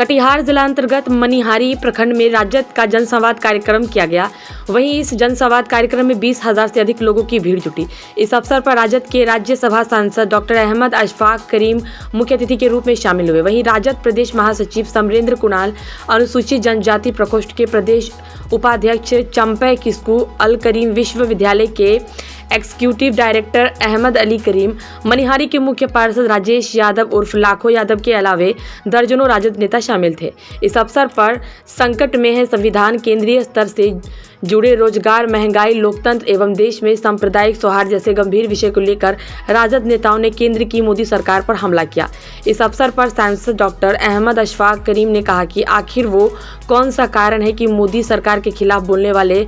कटिहार जिला अंतर्गत मनिहारी प्रखंड में राजद का जनसंवाद कार्यक्रम किया गया। वहीं इस जनसंवाद कार्यक्रम में 20,000 से अधिक लोगों की भीड़ जुटी। इस अवसर पर राजद के राज्यसभा सांसद डॉक्टर अहमद अशफाक करीम मुख्य अतिथि के रूप में शामिल हुए। वहीं राजद प्रदेश महासचिव समरेंद्र कुणाल, अनुसूचित जनजाति प्रकोष्ठ के प्रदेश उपाध्यक्ष चंपय किस्कू, अल करीम विश्वविद्यालय के एग्जीक्यूटिव डायरेक्टर अहमद अली करीम, मनिहारी के मुख्य पार्षद राजेश यादव उर्फ लाखो यादव के अलावे दर्जनों राजद नेता शामिल थे। इस अवसर पर संकट में है संविधान, केंद्रीय स्तर से जुड़े रोजगार, महंगाई, लोकतंत्र एवं देश में सांप्रदायिक सौहार्द जैसे गंभीर विषय को लेकर राजद नेताओं ने केंद्र की मोदी सरकार पर हमला किया। इस अवसर पर सांसद डॉक्टर अहमद अशफाक करीम ने कहा कि आखिर वो कौन सा कारण है कि मोदी सरकार के खिलाफ बोलने वाले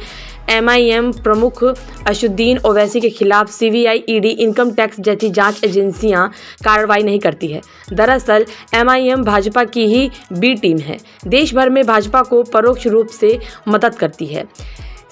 MIM प्रमुख असदुद्दीन ओवैसी के खिलाफ CBI, ED, इनकम टैक्स जैसी जांच एजेंसियां कार्रवाई नहीं करती है। दरअसल MIM भाजपा की ही B टीम है, देश भर में भाजपा को परोक्ष रूप से मदद करती है,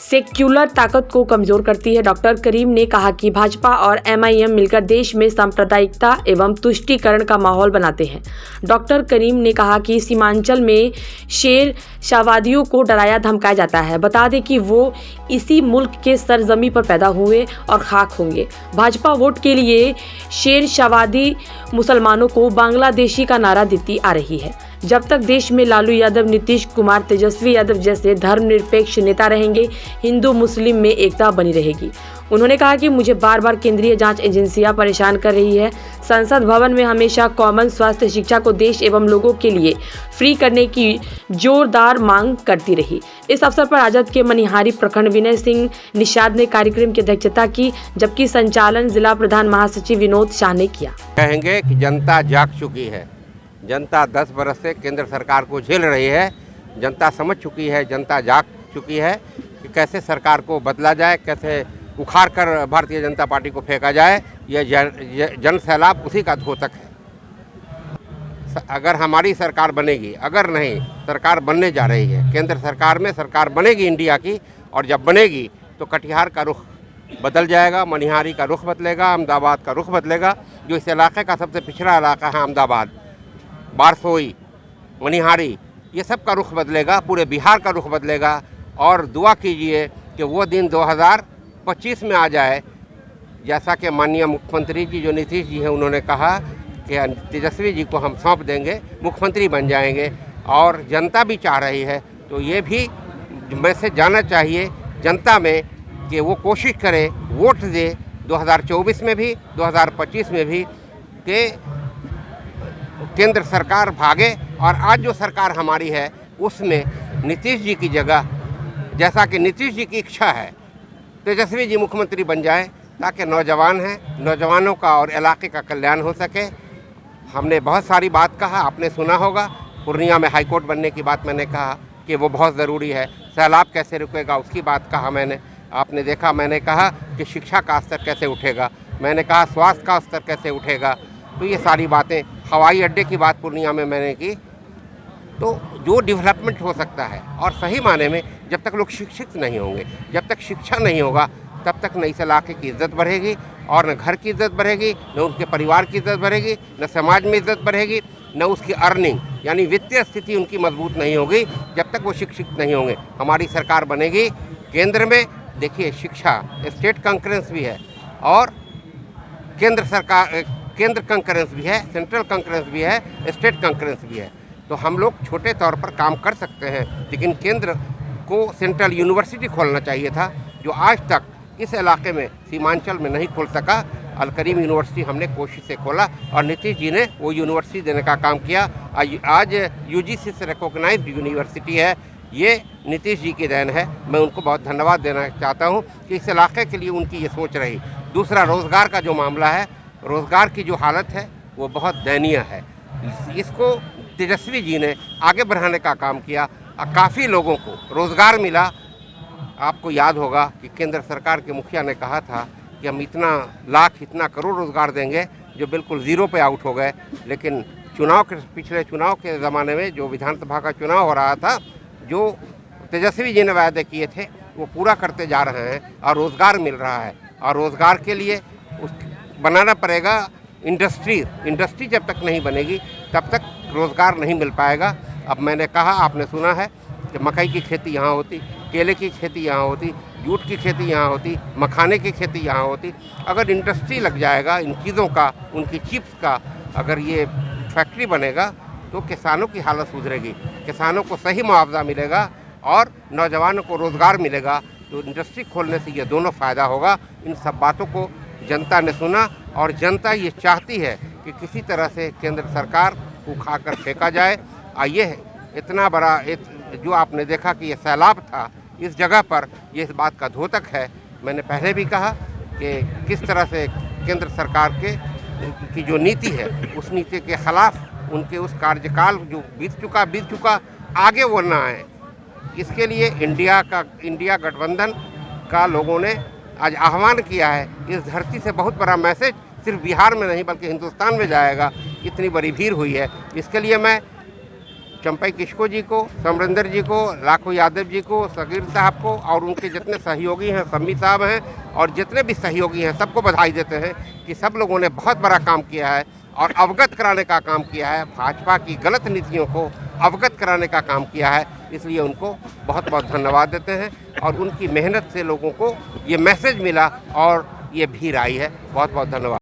सेक्युलर ताकत को कमजोर करती है। डॉक्टर करीम ने कहा कि भाजपा और MIM मिलकर देश में सांप्रदायिकता एवं तुष्टीकरण का माहौल बनाते हैं। डॉक्टर करीम ने कहा कि सीमांचल में शेर शाहवादियों को डराया धमकाया जाता है। बता दें कि वो इसी मुल्क के सरजमी पर पैदा हुए और खाक होंगे। भाजपा वोट के लिए शेर शाहवादी मुसलमानों को बांग्लादेशी का नारा देती आ रही है। जब तक देश में लालू यादव, नीतीश कुमार, तेजस्वी यादव जैसे धर्मनिरपेक्ष नेता रहेंगे, हिंदू मुस्लिम में एकता बनी रहेगी। उन्होंने कहा कि मुझे बार बार केंद्रीय जांच एजेंसियां परेशान कर रही है। संसद भवन में हमेशा कॉमन स्वास्थ्य शिक्षा को देश एवं लोगों के लिए फ्री करने की जोरदार मांग करती रही। इस अवसर पर राजद के मनिहारी प्रखंड विनय सिंह निषाद ने कार्यक्रम की अध्यक्षता की, जबकि संचालन जिला प्रधान महासचिव विनोद शाह ने किया। कहेंगे कि जनता जाग चुकी है। जनता 10 बरस से केंद्र सरकार को झेल रही है। जनता समझ चुकी है, जनता जाग चुकी है कि कैसे सरकार को बदला जाए, कैसे उखाड़ कर भारतीय जनता पार्टी को फेंका जाए। यह जन सैलाब उसी का द्योतक है। अगर हमारी सरकार बनेगी, अगर नहीं सरकार बनने जा रही है, केंद्र सरकार में सरकार बनेगी इंडिया की, और जब बनेगी तो कटिहार का रुख बदल जाएगा, मनिहारी का रुख बदलेगा, अहमदाबाद का रुख बदलेगा। जो इस इलाके का सबसे पिछड़ा इलाका है अहमदाबाद, बारसोई, मनिहारी, ये सब का रुख बदलेगा, पूरे बिहार का रुख बदलेगा। और दुआ कीजिए कि वो दिन 2025 में आ जाए, जैसा कि माननीय मुख्यमंत्री जी जो नीतीश जी हैं उन्होंने कहा कि तेजस्वी जी को हम सौंप देंगे, मुख्यमंत्री बन जाएंगे। और जनता भी चाह रही है, तो ये भी मैसेज जाना चाहिए जनता में कि वो कोशिश करे, वोट दे 2024 में भी, 2025 में भी, कि केंद्र सरकार भागे। और आज जो सरकार हमारी है उसमें नीतीश जी की जगह, जैसा कि नीतीश जी की इच्छा है, तेजस्वी जी मुख्यमंत्री बन जाए, ताकि नौजवान हैं, नौजवानों का और इलाके का कल्याण हो सके। हमने बहुत सारी बात कहा, आपने सुना होगा, पूर्णिया में हाईकोर्ट बनने की बात मैंने कहा कि वो बहुत ज़रूरी है। सैलाब कैसे रुकेगा उसकी बात कहा मैंने, आपने देखा। मैंने कहा कि शिक्षा का स्तर कैसे उठेगा, मैंने कहा स्वास्थ्य का स्तर कैसे उठेगा। तो ये सारी बातें, हवाई अड्डे की बात पूर्णिया में मैंने की। तो जो डेवलपमेंट हो सकता है, और सही माने में जब तक लोग शिक्षित नहीं होंगे, जब तक शिक्षा नहीं होगा, तब तक न इस इलाके की इज्जत बढ़ेगी, और न घर की इज्जत बढ़ेगी, न उनके परिवार की इज्जत बढ़ेगी, न समाज में इज्जत बढ़ेगी, न उसकी अर्निंग यानी वित्तीय स्थिति उनकी मजबूत नहीं होगी जब तक वो शिक्षित नहीं होंगे। हमारी सरकार बनेगी केंद्र में, देखिए शिक्षा स्टेट कंकरेंस भी है और केंद्र कंकरेंस भी है, सेंट्रल कंकरेंस भी है, स्टेट कंकरेंस भी है। तो हम लोग छोटे तौर पर काम कर सकते हैं, लेकिन केंद्र को सेंट्रल यूनिवर्सिटी खोलना चाहिए था, जो आज तक इस इलाके में सीमांचल में नहीं खोल सका। अल करीम यूनिवर्सिटी हमने कोशिश से खोला और नीतीश जी ने वो यूनिवर्सिटी देने का काम किया। आज UGC से रिकॉग्नाइज्ड यूनिवर्सिटी है। ये नीतीश जी की देन है। मैं उनको बहुत धन्यवाद देना चाहता हूँ कि इस इलाके के लिए उनकी ये सोच रही। दूसरा, रोज़गार का जो मामला है, रोज़गार की जो हालत है वो बहुत दयनीय है। इसको तेजस्वी जी ने आगे बढ़ाने का काम किया, काफ़ी लोगों को रोज़गार मिला। आपको याद होगा कि केंद्र सरकार के मुखिया ने कहा था कि हम इतना लाख, इतना करोड़ रोज़गार देंगे, जो बिल्कुल ज़ीरो पे आउट हो गए। लेकिन पिछले चुनाव के ज़माने में जो विधानसभा का चुनाव हो रहा था, जो तेजस्वी जी ने वायदे किए थे वो पूरा करते जा रहे हैं और रोज़गार मिल रहा है। और रोज़गार के लिए बनाना पड़ेगा इंडस्ट्री जब तक नहीं बनेगी तब तक रोज़गार नहीं मिल पाएगा। अब मैंने कहा, आपने सुना है कि मकई की खेती यहाँ होती, केले की खेती यहाँ होती, जूट की खेती यहाँ होती, मखाने की खेती यहाँ होती। अगर इंडस्ट्री लग जाएगा इन चीज़ों का, उनकी चिप्स का, अगर ये फैक्ट्री बनेगा तो किसानों की हालत सुधरेगी, किसानों को सही मुआवजा मिलेगा और नौजवानों को रोज़गार मिलेगा। तो इंडस्ट्री खोलने से ये दोनों फ़ायदा होगा। इन सब बातों को जनता ने सुना और जनता ये चाहती है कि किसी तरह से केंद्र सरकार को उखाड़ फेंका जाए। ये इतना बड़ा जो आपने देखा कि ये सैलाब था, इस जगह पर ये इस बात का द्योतक है। मैंने पहले भी कहा कि किस तरह से केंद्र सरकार की जो नीति है, उस नीति के खिलाफ उनके उस कार्यकाल जो बीत चुका आगे वो ना आए। इसके लिए इंडिया गठबंधन का लोगों ने आज आह्वान किया है। इस धरती से बहुत बड़ा मैसेज सिर्फ बिहार में नहीं बल्कि हिंदुस्तान में जाएगा। इतनी बड़ी भीड़ हुई है। इसके लिए मैं चंपई किस्को जी को, समरिंदर जी को, लाखो यादव जी को, सगीर साहब को और उनके जितने सहयोगी हैं, सम्मी साहब हैं और जितने भी सहयोगी हैं, सबको बधाई देते हैं कि सब लोगों ने बहुत बड़ा काम किया है और अवगत कराने का काम किया है। भाजपा की गलत नीतियों को अवगत कराने का काम किया है। इसलिए उनको बहुत बहुत धन्यवाद देते हैं और उनकी मेहनत से लोगों को ये मैसेज मिला और ये भीड़ आई है। बहुत बहुत धन्यवाद।